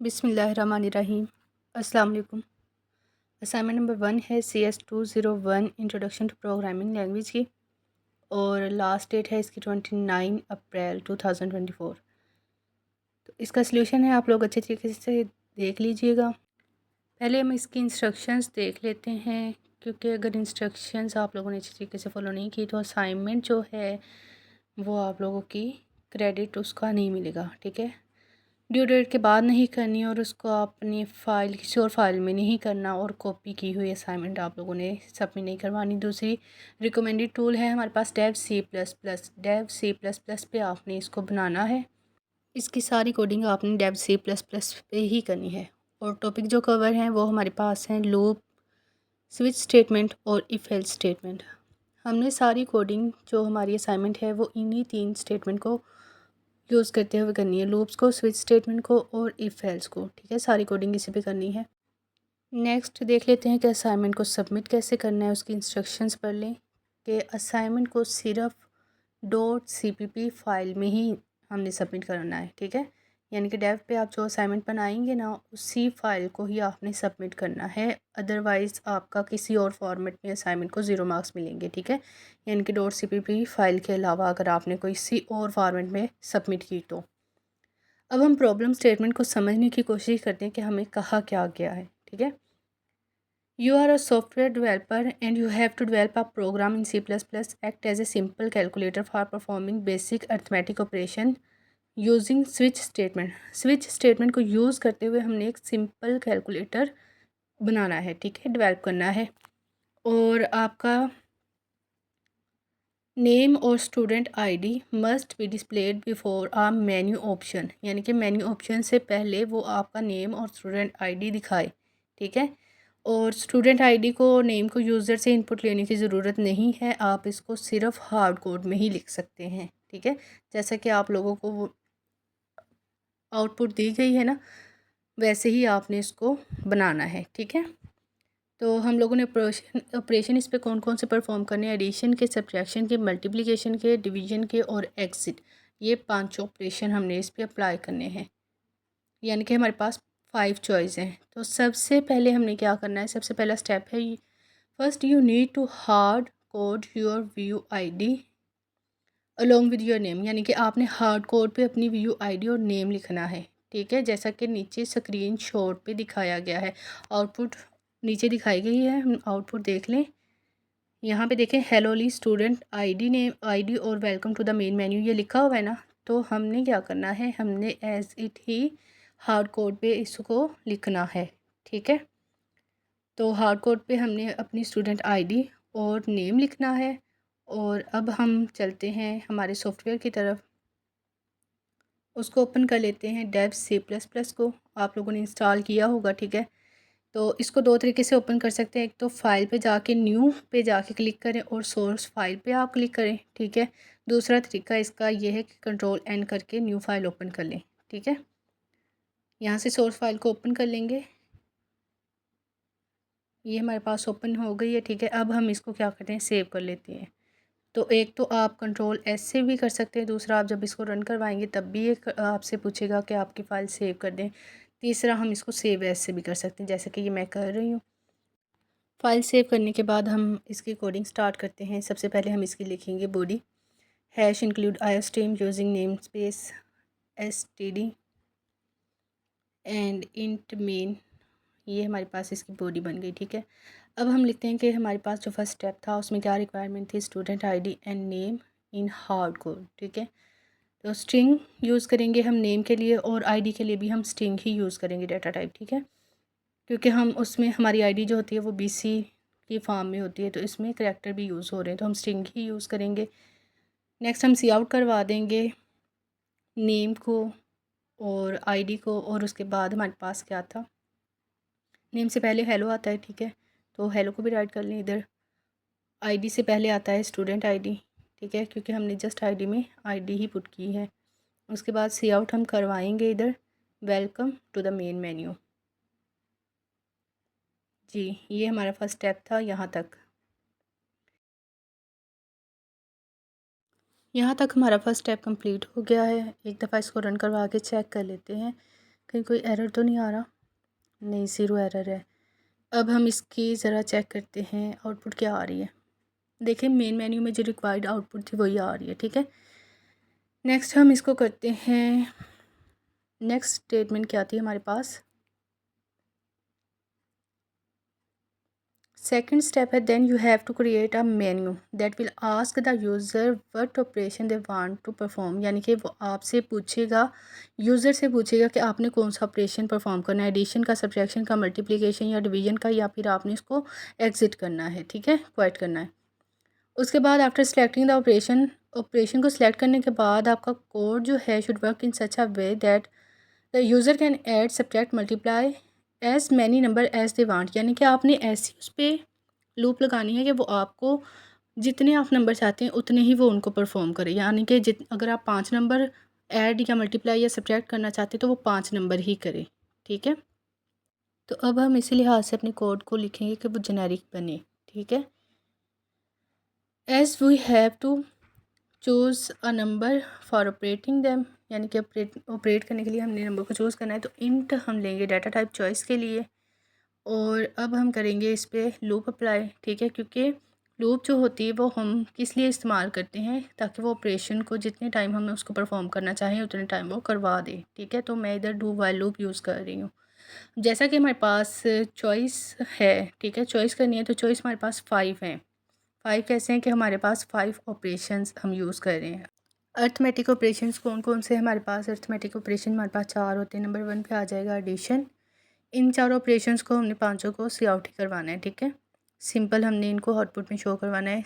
बिस्मिल्लाहिर्रहमानिर्रहीम। अस्सलाम वालेकुम। असाइनमेंट नंबर 1 है CS201 introduction to programming language की और लास्ट डेट है इसकी 29 अप्रैल 2024। तो इसका सलूशन है, आप लोग अच्छे तरीके से देख लीजिएगा। पहले हम इसकी इंस्ट्रक्शंस देख लेते हैं, क्योंकि अगर इंस्ट्रक्शंस आप लोगों ने अच्छे तरीके से फॉलो नहीं की तो असाइनमेंट जो है वो आप लोगों की क्रेडिट उसका नहीं मिलेगा। ठीक है, ड्यू डेट के बाद नहीं करनी और उसको अपनी फ़ाइल किसी और फाइल में नहीं करना और कॉपी की हुई असाइनमेंट आप लोगों ने सबमिट नहीं करवानी। दूसरी रिकमेंडेड टूल है हमारे पास डेव C++ पे आपने इसको बनाना है। इसकी सारी कोडिंग आपने डेव C++ पे ही करनी है और टॉपिक जो कवर हैं वो हमारे पास हैं लूप, स्विच स्टेटमेंट और इफ़ एल्स स्टेटमेंट। हमने सारी कोडिंग जो हमारी असाइनमेंट है वो इन्हीं 3 स्टेटमेंट को यूज़ करते हुए करनी है, लूप्स को, स्विच स्टेटमेंट को और इफ़ एल्स को। ठीक है, सारी कोडिंग इसी पे करनी है। नेक्स्ट देख लेते हैं कि असाइनमेंट को सबमिट कैसे करना है। उसकी इंस्ट्रक्शंस पढ़ लें कि असाइनमेंट को सिर्फ .cpp फाइल में ही हमने सबमिट करना है। ठीक है, यानी कि डेव पे आप जो असाइनमेंट बनाएंगे ना उसी फाइल को ही आपने सबमिट करना है, अदरवाइज़ आपका किसी और फॉर्मेट में असाइनमेंट को 0 मार्क्स मिलेंगे। ठीक है, यानी कि .cpp फाइल के अलावा अगर आपने कोई किसी और फॉर्मेट में सबमिट की तो। अब हम प्रॉब्लम स्टेटमेंट को समझने की कोशिश करते हैं कि हमें कहा क्या गया है। ठीक है, You are a software developer and you have to develop a program in C++. Act as a simple calculator for performing basic arithmetic operation using switch statement. Switch statement को यूज़ करते हुए हमने एक सिंपल कैलकुलेटर बनाना है। ठीक है, develop करना है और आपका नेम और student ID must be displayed before a menu option, यानी कि मेन्यू ऑप्शन से पहले वो आपका नेम और स्टूडेंट आईडी दिखाए। ठीक है, और स्टूडेंट आईडी को, नेम को यूज़र से इनपुट लेने की ज़रूरत नहीं है, आप इसको सिर्फ हार्ड कोड में ही लिख सकते हैं। ठीक है, जैसा कि आप लोगों को वो आउटपुट दी गई है ना, वैसे ही आपने इसको बनाना है। ठीक है, तो हम लोगों ने ऑपरेशन इस पे कौन कौन से परफॉर्म करने हैं, एडिशन के, सब्ट्रैक्शन के, मल्टीप्लिकेशन के, डिवीजन के और एक्सिट, ये 5 ऑपरेशन हमने इस पे अप्लाई करने हैं। यानी कि हमारे पास 5 चॉइस हैं। तो सबसे पहले हमने क्या करना है, सबसे पहला स्टेप है, first you need to hard code your view ID along with your name, यानी कि आपने हार्ड कोड पे अपनी व्यू आईडी और नेम लिखना है। ठीक है, जैसा कि नीचे स्क्रीन शॉट पे दिखाया गया है, आउटपुट नीचे दिखाई गई है, हम आउटपुट देख लें। यहाँ पे देखें, हेलो ली स्टूडेंट आईडी, नेम आईडी और welcome to the main menu, ये लिखा हुआ है ना। तो हमने क्या करना है, हमने एज इट ही हार्ड कोड पे इसको लिखना है। ठीक है, तो हार्ड कोड पे हमने अपनी स्टूडेंट आईडी और नेम लिखना है। और अब हम चलते हैं हमारे सॉफ्टवेयर की तरफ, उसको ओपन कर लेते हैं, डेव C++ को आप लोगों ने इंस्टॉल किया होगा। ठीक है, तो इसको 2 तरीके से ओपन कर सकते हैं, एक तो फाइल पे जाके न्यू पे जाके क्लिक करें और सोर्स फाइल पे आप क्लिक करें। ठीक है, दूसरा तरीका इसका ये है कि Ctrl+N करके न्यू फाइल ओपन कर लें। ठीक है, यहाँ से सोर्स फाइल को ओपन कर लेंगे, ये हमारे पास ओपन हो गई है। ठीक है, अब हम इसको क्या करते हैं, सेव कर लेते हैं। तो एक तो आप Ctrl+S से भी कर सकते हैं, दूसरा आप जब इसको रन करवाएंगे तब भी एक आपसे पूछेगा कि आपकी फ़ाइल सेव कर दें, तीसरा हम इसको सेव एज से भी कर सकते हैं, जैसे कि ये मैं कर रही हूँ। फ़ाइल सेव करने के बाद हम इसकी कोडिंग स्टार्ट करते हैं। सबसे पहले हम इसकी लिखेंगे body, hash include iostream using name space std and int main, ये हमारे पास इसकी बॉडी बन गई। ठीक है, अब हम लिखते हैं कि हमारे पास जो फर्स्ट स्टेप था उसमें क्या रिक्वायरमेंट थी, student ID and name in hard code. ठीक है, तो स्ट्रिंग यूज़ करेंगे हम नेम के लिए और आईडी के लिए भी हम स्ट्रिंग ही यूज़ करेंगे, डाटा टाइप। ठीक है, क्योंकि हम उसमें हमारी आईडी जो होती है वो BC की फॉर्म में होती है, तो इसमें करैक्टर भी यूज़ हो रहे हैं, तो हम स्ट्रिंग ही यूज़ करेंगे। नेक्स्ट हम सी आउट करवा देंगे नेम को और आईडी को, और उसके बाद हमारे पास क्या था, नेम से पहले हेलो आता है। ठीक है, तो हेलो को भी राइट कर लें इधर। आईडी से पहले आता है स्टूडेंट आईडी। ठीक है, क्योंकि हमने जस्ट आईडी में आईडी ही पुट की है। उसके बाद सी आउट हम करवाएंगे इधर, welcome to the main menu. जी, ये हमारा फर्स्ट स्टेप था। यहाँ तक हमारा फर्स्ट स्टेप कंप्लीट हो गया है। एक दफ़ा इसको रन करवा के चेक कर लेते हैं कहीं कोई एरर तो नहीं आ रहा? नहीं, ज़ीरो एरर है। अब हम इसकी ज़रा चेक करते हैं आउटपुट क्या आ रही है। देखिए मेन मेन्यू में जो रिक्वायर्ड आउटपुट थी वही आ रही है, ठीक है। नेक्स्ट हम इसको करते हैं, नेक्स्ट स्टेटमेंट क्या थी हमारे पास, सेकंड स्टेप है then you have to create a menu that will ask the user what operation they want to perform, यानी कि वो आपसे पूछेगा, यूज़र से पूछेगा कि आपने कौन सा ऑपरेशन परफॉर्म करना है, एडिशन का, सब्ट्रैक्शन का, मल्टीप्लिकेशन या डिवीजन का, या फिर आपने इसको एग्जिट करना है, ठीक है, क्वाइट करना है। उसके बाद आफ्टर सेलेक्टिंग द ऑपरेशन को सिलेक्ट करने के बाद आपका कोड जो है should work in such a way that the user can add, subtract, multiply as many number as they want, यानी कि आपने ऐसी उस पर लूप लगानी है कि वो आपको जितने आप नंबर चाहते हैं उतने ही वो उनको परफॉर्म करे, यानी कि अगर आप 5 नंबर ऐड या मल्टीप्लाई या सब्ट्रैक्ट करना चाहते हैं तो वो 5 नंबर ही करे, ठीक है। तो अब हम इसी लिहाज से अपने कोड को लिखेंगे कि वो जेनेरिक बने, ठीक है। As we have to choose a number for operating them, यानी कि ऑपरेट करने के लिए हमने नंबर को चूज़ करना है, तो इंट हम लेंगे डाटा टाइप चॉइस के लिए। और अब हम करेंगे इस पर लूप अप्लाई, ठीक है, क्योंकि लूप जो होती है वो हम किस लिए इस्तेमाल करते हैं, ताकि वो ऑपरेशन को जितने टाइम हमें उसको परफॉर्म करना चाहें उतने टाइम वो करवा दे, ठीक है। तो मैं इधर डू वाइल लूप यूज़ कर रही हूँ। जैसा कि हमारे पास चॉइस है, ठीक है, चॉइस करनी है, तो चॉइस हमारे पास 5 हैं। 5 कैसे हैं कि हमारे पास 5 ऑपरेशंस हम यूज़ कर रहे हैं। अर्थमेटिक ऑपरेशंस कौन कौन से हमारे पास, अर्थमेटिक ऑपरेशन हमारे पास 4 होते हैं। नंबर 1 पे आ जाएगा एडिशन। इन चारों ऑपरेशंस को हमने पांचों को सी आउट ही करवाना है, ठीक है। सिंपल हमने इनको आउटपुट में शो करवाना है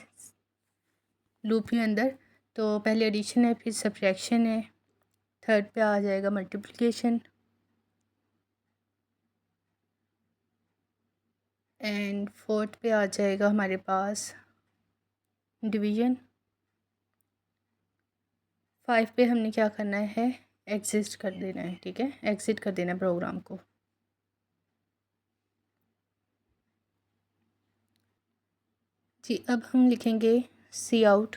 लूप के अंदर। तो पहले एडिशन है, फिर सब्ट्रैक्शन है, थर्ड पे आ जाएगा मल्टीप्लिकेशन, एंड फोर्थ पे आ जाएगा हमारे पास डिवीजन। 5 पे हमने क्या करना है, एग्जिस्ट कर देना है, ठीक है, एग्जिट कर देना है प्रोग्राम को। जी अब हम लिखेंगे cout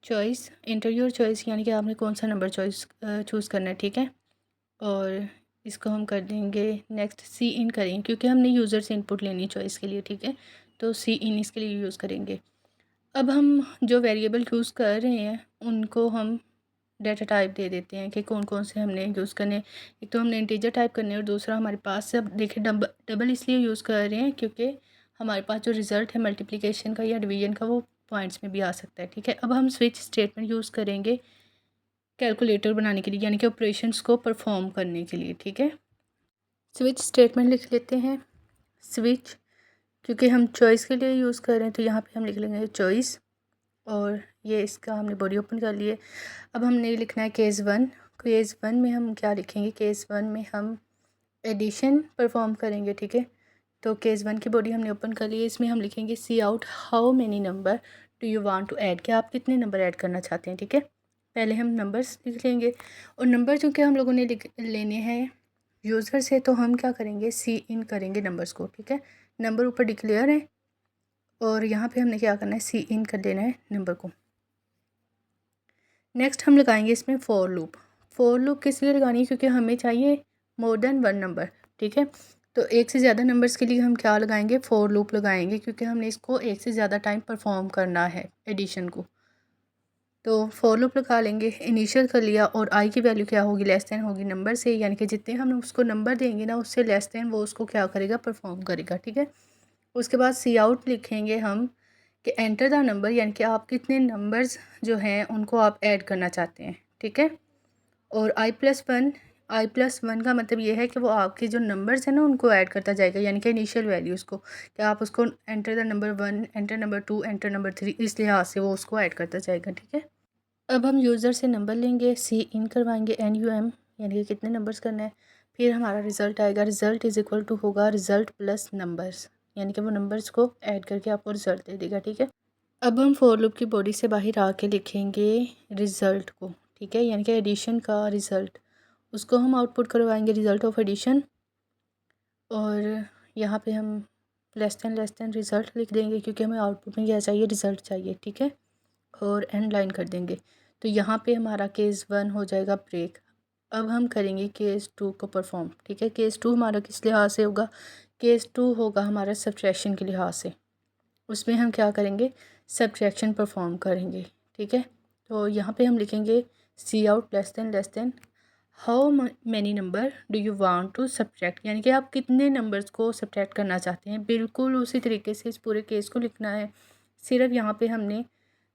choice, enter your choice, यानी कि आपने कौन सा नंबर चॉइस चूज़ करना है, ठीक है। और इसको हम कर देंगे नेक्स्ट, सी इन करेंगे क्योंकि हमने यूज़र से इनपुट लेनी है चॉइस के लिए, ठीक है। तो सी इन इसके लिए यूज़ करेंगे। अब हम जो वेरिएबल यूज़ कर रहे हैं उनको हम डाटा टाइप दे देते हैं कि कौन कौन से हमने यूज़ करने। एक तो हमने इंटीजर टाइप करने और दूसरा हमारे पास, अब देखिए डबल इसलिए यूज़ कर रहे हैं क्योंकि हमारे पास जो रिज़ल्ट है मल्टीप्लिकेशन का या डिवीजन का वो पॉइंट्स में भी आ सकता है, ठीक है। अब हम स्विच स्टेटमेंट यूज़ करेंगे कैलकुलेटर बनाने के लिए, यानी कि ऑपरेशंस को परफॉर्म करने के लिए, ठीक है। स्विच स्टेटमेंट लिख लेते हैं, स्विच, क्योंकि हम चॉइस के लिए यूज़ कर रहे हैं तो यहाँ पे हम लिख लेंगे चॉइस। और ये इसका हमने बॉडी ओपन कर लिए। अब हमने लिखना है केस 1। केस 1 में हम क्या लिखेंगे, केस 1 में हम एडिशन परफॉर्म करेंगे, ठीक है। तो केस 1 की बॉडी हमने ओपन कर ली है, इसमें हम लिखेंगे cout how many number do you want to add, कि आप कितने नंबर ऐड करना चाहते हैं, ठीक है। पहले हम नंबर्स लिख लेंगे, और नंबर चूँकि हम लोगों ने लेने हैं यूज़र से, तो हम क्या करेंगे, सी इन करेंगे नंबर्स को, ठीक है। नंबर ऊपर डिक्लेयर है और यहाँ पे हमने क्या करना है, सी इन कर देना है नंबर को। नेक्स्ट हम लगाएंगे इसमें फॉर लूप। फॉर लूप किस लिए लगानी है, क्योंकि हमें चाहिए मोर देन 1 नंबर, ठीक है। तो एक से ज़्यादा नंबर्स के लिए हम क्या लगाएंगे, फॉर लूप लगाएंगे, क्योंकि हमने इसको एक से ज़्यादा टाइम परफॉर्म करना है एडिशन को। तो फॉर लूप लगा लेंगे, इनिशियल कर लिया, और आई की वैल्यू क्या होगी, लेस देन होगी नंबर से, यानी कि जितने हम उसको नंबर देंगे ना उससे लेस देन वो उसको क्या करेगा, परफॉर्म करेगा, ठीक है। उसके बाद सी आउट लिखेंगे हम कि एंटर द नंबर, यानी कि आप कितने नंबर्स जो हैं उनको आप ऐड करना चाहते हैं, ठीक है। और आई प्लस वन का मतलब ये है कि वो आपके जो नंबर्स हैं ना उनको ऐड करता जाएगा, यानी कि इनिशियल वैल्यूज़ को, कि आप उसको enter the number 1, enter number 2, enter number 3, इस लिहाज से वो उसको ऐड करता जाएगा, ठीक है। अब हम यूज़र से नंबर लेंगे, सी इन करवाएंगे NUM, यानी कि कितने नंबर्स करना है। फिर हमारा रिज़ल्ट आएगा, रिज़ल्ट इज़ इक्वल टू होगा रिज़ल्ट प्लस नंबर्स, यानी कि वो नंबर्स को ऐड करके आपको रिज़ल्ट दे देगा, ठीक है। अब हम फॉर लूप की बॉडी से बाहर आके लिखेंगे रिज़ल्ट को, ठीक है, यानी कि एडिशन का रिज़ल्ट, उसको हम आउटपुट करवाएंगे रिज़ल्ट ऑफ एडिशन। और यहाँ पे हम लेस देन रिज़ल्ट लिख देंगे, क्योंकि हमें आउटपुट में क्या चाहिए, रिज़ल्ट चाहिए, ठीक है। और एंड लाइन कर देंगे। तो यहाँ पे हमारा केस 1 हो जाएगा ब्रेक। अब हम करेंगे केस 2 को परफॉर्म। ठीक है, केस 2 हमारा किस लिहाज से होगा? केस 2 होगा हमारा सब्ट्रैक्शन के लिहाज से। उसमें हम क्या करेंगे? सब्ट्रैक्शन परफॉर्म करेंगे। ठीक है, तो यहाँ पे हम लिखेंगे cout less than how many number do you want to subtract, यानी कि आप कितने नंबर्स को सब्ट्रैक्ट करना चाहते हैं। बिल्कुल उसी तरीके से इस पूरे केस को लिखना है। सिर्फ यहाँ पे हमने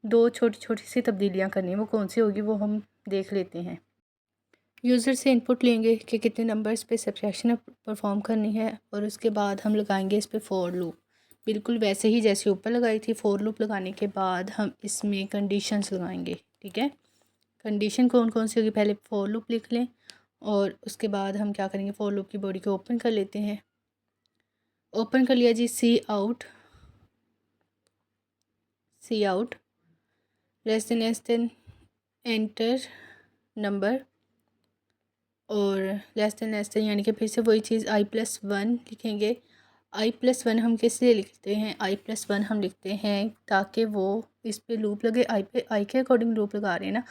2 छोटी छोटी सी तब्दीलियाँ करनी है। वो कौन सी होगी वो हम देख लेते हैं। यूज़र से इनपुट लेंगे कि कितने नंबर्स पे सब्ट्रैक्शन परफॉर्म करनी है, और उसके बाद हम लगाएंगे इस पर फॉर लूप। बिल्कुल वैसे ही जैसे ऊपर लगाई थी। फॉर लूप लगाने के बाद हम इसमें कंडीशंस लगाएंगे। ठीक है, कंडीशन कौन कौन सी होगी? पहले फॉर लूप लिख लें, और उसके बाद हम क्या करेंगे? फॉर लूप की बॉडी को ओपन कर लेते हैं। ओपन कर लिया जी। Cout less than enter number, और लेस देन यानी कि फिर से वही चीज़ i+1 लिखेंगे। i+1 हम किस लिए लिखते हैं? i+1 हम लिखते हैं ताकि वो इस पे लूप लगे। आई के अकॉर्डिंग लूप लगा रहे हैं ना,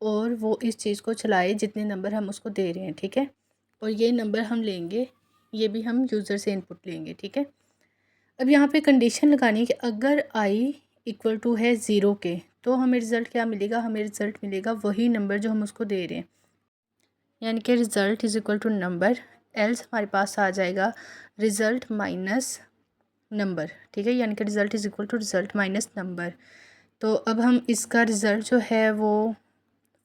और वो इस चीज़ को चलाए जितने नंबर हम उसको दे रहे हैं। ठीक है, और ये नंबर हम लेंगे, ये भी हम यूज़र से इनपुट लेंगे। ठीक है, अब यहाँ पे कंडीशन लगानी है कि अगर i = है 0 के, तो हमें रिज़ल्ट क्या मिलेगा? हमें रिज़ल्ट मिलेगा वही नंबर जो हम उसको दे रहे हैं, यानी कि रिज़ल्ट = नंबर। एल्स हमारे पास आ जाएगा रिज़ल्ट माइनस नंबर। ठीक है, यानी कि रिज़ल्ट रिज़ल्ट माइनस नंबर। तो अब हम इसका रिज़ल्ट जो है वो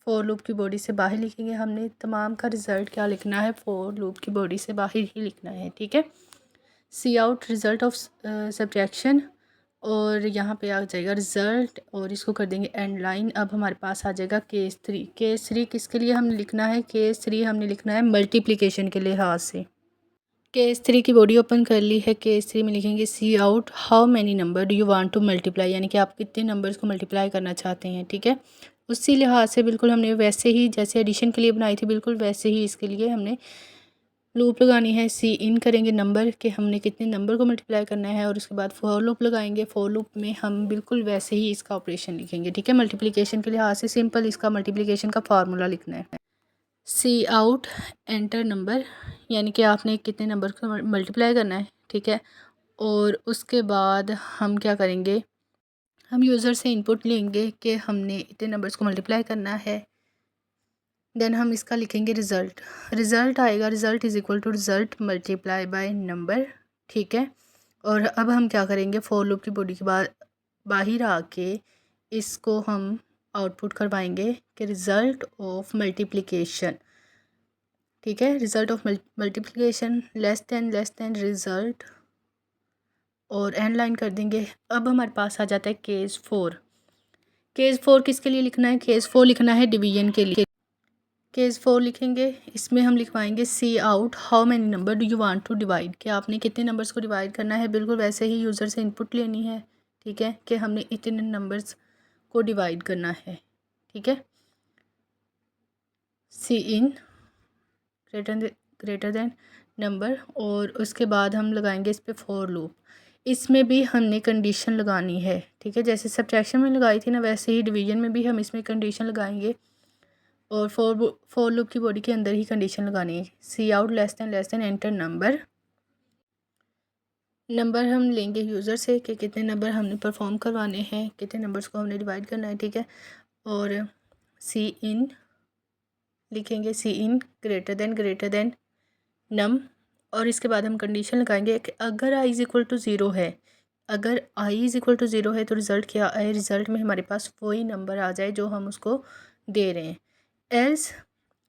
फॉर लूप की बॉडी से बाहर लिखेंगे। हमने तमाम का रिज़ल्ट क्या लिखना है? फॉर लूप की बॉडी से बाहर ही लिखना है। ठीक है, सी आउट रिज़ल्ट ऑफ सब्ट्रैक्शन, और यहाँ पे आ जाएगा रिज़ल्ट, और इसको कर देंगे एंड लाइन। अब हमारे पास आ जाएगा केस 3। केस 3 किसके लिए हमने लिखना है? केस 3 हमने लिखना है मल्टीप्लिकेशन के लिहाज से। केस 3 की बॉडी ओपन कर ली है। केस 3 में लिखेंगे cout how many number do you want to multiply, यानी कि आप कितने नंबर्स को मल्टीप्लाई करना चाहते हैं। ठीक है, उसी लिहाज से बिल्कुल हमने वैसे ही जैसे एडिशन के लिए बनाई थी, बिल्कुल वैसे ही इसके लिए हमने लूप लगानी है। सी इन करेंगे नंबर के हमने कितने नंबर को मल्टीप्लाई करना है, और उसके बाद फॉर लूप लगाएंगे। फॉर लूप में हम बिल्कुल वैसे ही इसका ऑपरेशन लिखेंगे। ठीक है, मल्टीप्लिकेशन के लिहाज से सिंपल इसका मल्टीप्लिकेशन का फार्मूला लिखना है। सी आउट एंटर नंबर, यानी कि आपने कितने नंबर को मल्टीप्लाई करना है। ठीक है, और उसके बाद हम क्या करेंगे? हम यूज़र से इनपुट लेंगे कि हमने इतने नंबर्स को मल्टीप्लाई करना है। देन हम इसका लिखेंगे रिज़ल्ट। रिज़ल्ट आएगा रिज़ल्ट मल्टीप्लाई बाय नंबर। ठीक है, और अब हम क्या करेंगे? फॉर लूप की बॉडी के बाद बाहर आके इसको हम आउटपुट करवाएंगे कि रिज़ल्ट ऑफ मल्टीप्लिकेशन। ठीक है, result of multiplication less than result, और एंड लाइन कर देंगे। अब हमारे पास आ जाता है केस 4। केस 4 किसके लिए लिखना है? केस 4 लिखना है डिवीजन के लिए। केस 4 लिखेंगे, इसमें हम लिखवाएंगे cout how many number do you want to divide, कि आपने कितने नंबर्स को डिवाइड करना है। बिल्कुल वैसे ही यूज़र से इनपुट लेनी है। ठीक है, कि हमने इतने नंबर्स को डिवाइड करना है। ठीक है, सी इन ग्रेटर देन नंबर, और उसके बाद हम लगाएंगे इस पर फॉर लूप। इसमें भी हमने कंडीशन लगानी है। ठीक है, जैसे सब्ट्रैक्शन में लगाई थी ना, वैसे ही डिवीजन में भी हम इसमें कंडीशन लगाएंगे, और फॉर लूप की बॉडी के अंदर ही कंडीशन लगानी है। Cout less than enter number. Number हम लेंगे यूज़र से कि कितने नंबर हमने परफॉर्म करवाने हैं, कितने नंबर्स को हमने डिवाइड करना है। ठीक है, और सी इन लिखेंगे, सी इन ग्रेटर देन नम, और इसके बाद हम कंडीशन लगाएंगे कि अगर i = 0 है, अगर i = 0 है तो रिज़ल्ट क्या आए? रिज़ल्ट में हमारे पास वही नंबर आ जाए जो हम उसको दे रहे हैं।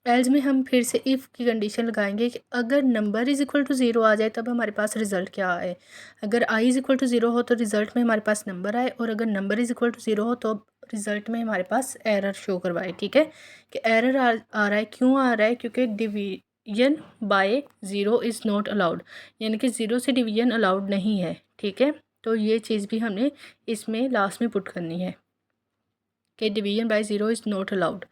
एल्स में हम फिर से इफ़ की कंडीशन लगाएंगे कि अगर नंबर = 0 आ जाए तब हमारे पास रिज़ल्ट क्या आए। अगर i = 0 हो तो रिज़ल्ट में हमारे पास नंबर आए, और अगर नंबर = 0 हो तो रिज़ल्ट में हमारे पास एरर शो करवाए। ठीक है, कि एरर आ रहा है, क्यों आ रहा है? क्योंकि division bye 0 is not allowed, यानी कि 0 से डिवीजन अलाउड नहीं है। ठीक है, तो ये चीज़ भी हमने इसमें लास्ट में पुट करनी है कि division bye 0 is not allowed.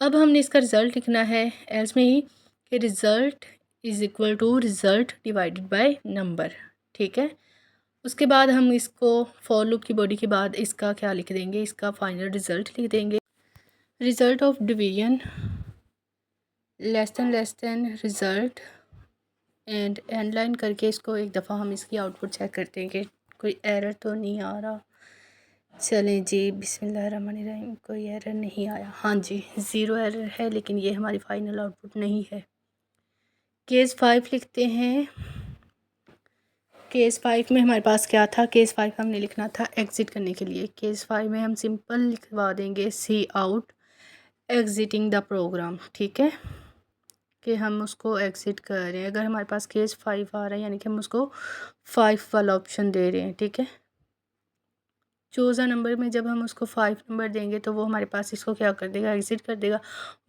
अब हमने इसका रिज़ल्ट लिखना है एल्स में ही कि result = result divided by number. ठीक है, उसके बाद हम इसको फॉर लूप की बॉडी के बाद इसका क्या लिख देंगे? इसका फाइनल रिज़ल्ट लिख देंगे। Result of division less than result and and line करके इसको एक दफ़ा हम इसकी आउटपुट चेक करते हैं कि कोई एरर तो नहीं आ रहा। चलें जी, बिस्मिल्लाहिर्रहमानिर्रहीम। कोई एरर नहीं आया। हाँ जी, ज़ीरो एरर है, लेकिन ये हमारी फ़ाइनल आउटपुट नहीं है। केस 5 लिखते हैं। केस 5 में हमारे पास क्या था? केस 5 हमने लिखना था एग्ज़िट करने के लिए। केस 5 में हम सिंपल लिखवा देंगे सी आउट एग्ज़िटिंग द प्रोग्राम, ठीक है, कि हम उसको एग्ज़िट कर रहे हैं। अगर हमारे पास केस 5 आ रहा है यानी कि हम उसको 5 वाला ऑप्शन दे रहे हैं, ठीक है। चूज़ अ नंबर में जब हम उसको 5 नंबर देंगे तो वो हमारे पास इसको क्या कर देगा? एग्ज़िट कर देगा।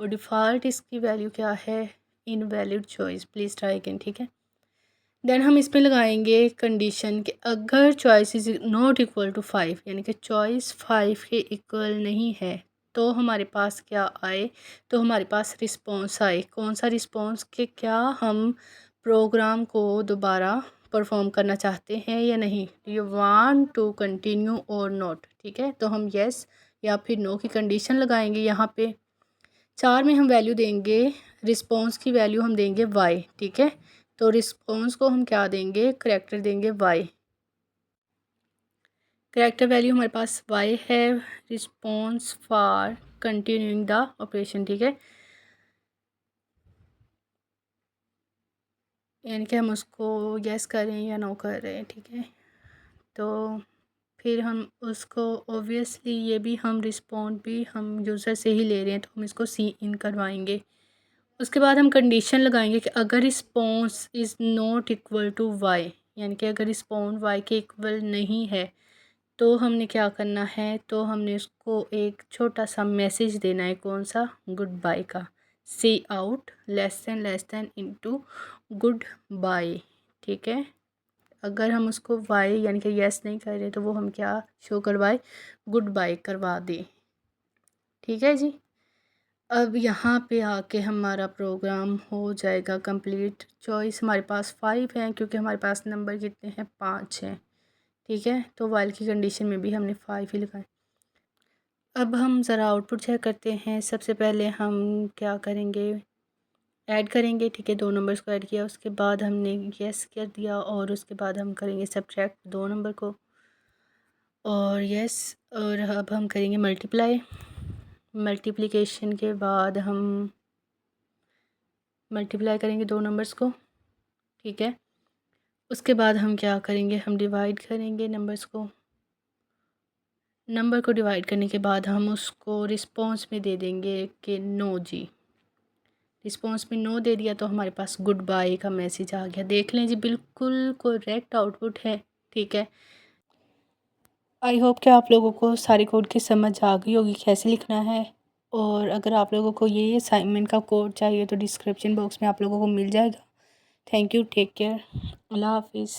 और डिफ़ॉल्ट इसकी वैल्यू क्या है? Invalid choice, please try again, ठीक है। देन हम इसमें लगाएंगे कंडीशन कि अगर choice is not equal to 5 यानी कि चॉइस 5 के इक्वल नहीं है तो हमारे पास क्या आए? तो हमारे पास रिस्पॉन्स आए। कौन सा रिस्पॉन्स? कि क्या हम प्रोग्राम को दोबारा परफॉर्म करना चाहते हैं या नहीं, यू वांट टू कंटिन्यू और नॉट, ठीक है। तो हम येस या फिर नो की कंडीशन लगाएंगे। यहाँ पे 4 में हम वैल्यू देंगे, रिस्पॉन्स की वैल्यू हम देंगे वाई, ठीक है। तो रिस्पॉन्स को हम क्या देंगे? करैक्टर देंगे वाई। करैक्टर वैल्यू हमारे पास वाई है। Response for continuing the operation, ठीक है, यानी कि हम उसको यस कर रहे हैं या नो कर रहे हैं, ठीक है। तो फिर हम उसको ऑब्वियसली ये भी हम रिस्पॉन्ड भी हम यूज़र से ही ले रहे हैं तो हम इसको सी इन करवाएंगे। उसके बाद हम कंडीशन लगाएंगे कि अगर response is not equal to Y यानी कि अगर रिस्पॉन्ड वाई के इक्वल नहीं है तो हमने क्या करना है? तो हमने उसको एक छोटा सा मैसेज देना है। कौन सा? गुड बाय का। Cout less than into good bye, ठीक है। अगर हम उसको वाई यानी कि यस नहीं कर रहे तो वो हम क्या शो करवाए? गुड बाय करवा दें, ठीक है जी। अब यहाँ पे आके हमारा प्रोग्राम हो जाएगा कंप्लीट। चॉइस हमारे पास 5 है क्योंकि हमारे पास नंबर कितने हैं? 5 हैं, ठीक है। तो वाइल की कंडीशन में भी हमने 5 ही लगाए। अब हम ज़रा आउटपुट चेक करते हैं। सबसे पहले हम क्या करेंगे? ऐड करेंगे, ठीक है। 2 नंबर्स को ऐड किया, उसके बाद हमने येस कर दिया और उसके बाद हम करेंगे सब्ट्रैक्ट 2 नंबर को और येस। और अब हम करेंगे मल्टीप्लाई। मल्टीप्लिकेशन के बाद हम मल्टीप्लाई करेंगे 2 नंबर्स को, ठीक है। उसके बाद हम क्या करेंगे? हम डिवाइड करेंगे नंबर्स को। नंबर को डिवाइड करने के बाद हम उसको रिस्पॉन्स में दे देंगे कि नो जी। रिस्पॉन्स में नो दे दिया तो हमारे पास गुड बाय का मैसेज आ गया। देख लें जी, बिल्कुल करेक्ट आउटपुट है, ठीक है। आई होप कि आप लोगों को सारी कोड की समझ आ गई होगी कैसे लिखना है। और अगर आप लोगों को ये असाइनमेंट का कोड चाहिए तो डिस्क्रिप्शन बॉक्स में आप लोगों को मिल जाएगा। थैंक यू, टेक केयर, अल्लाह हाफिज़।